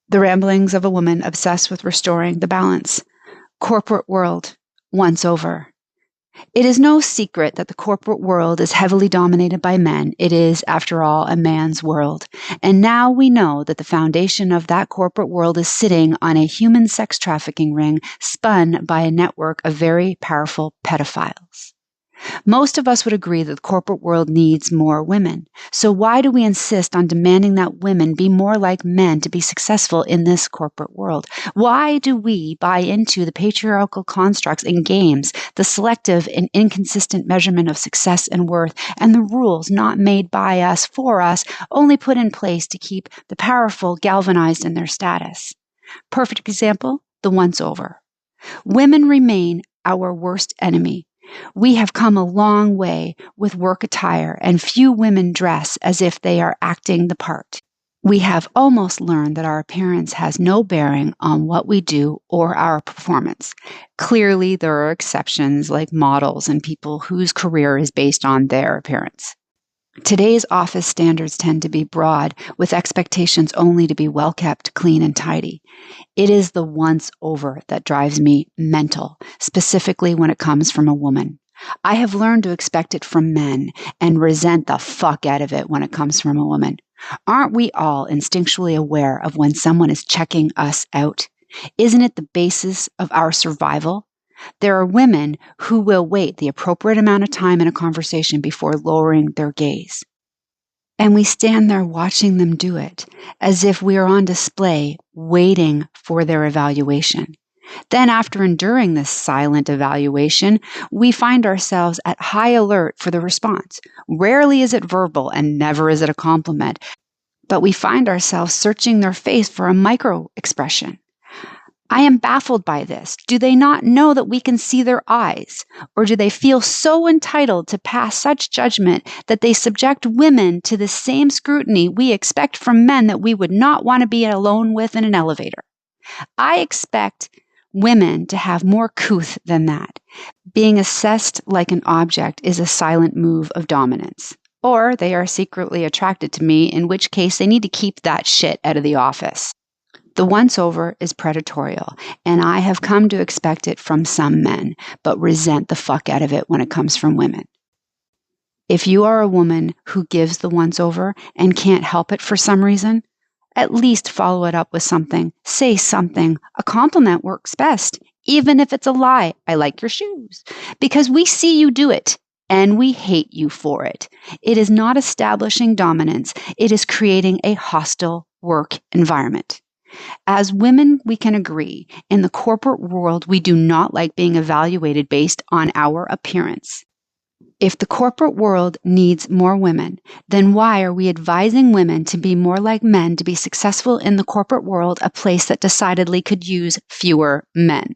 The ramblings of a woman obsessed with restoring the balance. Corporate world, once over. It is no secret that the corporate world is heavily dominated by men. It is, after all, a man's world. And now we know that the foundation of that corporate world is sitting on a human sex trafficking ring spun by a network of very powerful pedophiles. Most of us would agree that the corporate world needs more women. So why do we insist on demanding that women be more like men to be successful in this corporate world? Why do we buy into the patriarchal constructs and games, the selective and inconsistent measurement of success and worth, and the rules not made by us for us, only put in place to keep the powerful galvanized in their status? Perfect example, the once over. Women remain our worst enemy. We have come a long way with work attire, and few women dress as if they are acting the part. We have almost learned that our appearance has no bearing on what we do or our performance. Clearly, there are exceptions like models and people whose career is based on their appearance. Today's office standards tend to be broad, with expectations only to be well kept, clean, and tidy. It is the once over that drives me mental, specifically when it comes from a woman. I have learned to expect it from men and resent the fuck out of it when it comes from a woman. Aren't we all instinctually aware of when someone is checking us out? Isn't it the basis of our survival? There are women who will wait the appropriate amount of time in a conversation before lowering their gaze. And we stand there watching them do it, as if we are on display, waiting for their evaluation. Then, after enduring this silent evaluation, we find ourselves at high alert for the response. Rarely is it verbal, and never is it a compliment, but we find ourselves searching their face for a micro-expression. I am baffled by this. Do they not know that we can see their eyes? Or do they feel so entitled to pass such judgment that they subject women to the same scrutiny we expect from men that we would not want to be alone with in an elevator? I expect women to have more couth than that. Being assessed like an object is a silent move of dominance. Or they are secretly attracted to me, in which case they need to keep that shit out of the office. The once over is predatorial, and I have come to expect it from some men, but resent the fuck out of it when it comes from women. If you are a woman who gives the once over and can't help it for some reason, at least follow it up with something. Say something. A compliment works best, even if it's a lie. I like your shoes. Because we see you do it, and we hate you for it. It is not establishing dominance. It is creating a hostile work environment. As women, we can agree, in the corporate world, we do not like being evaluated based on our appearance. If the corporate world needs more women, then why are we advising women to be more like men to be successful in the corporate world, a place that decidedly could use fewer men?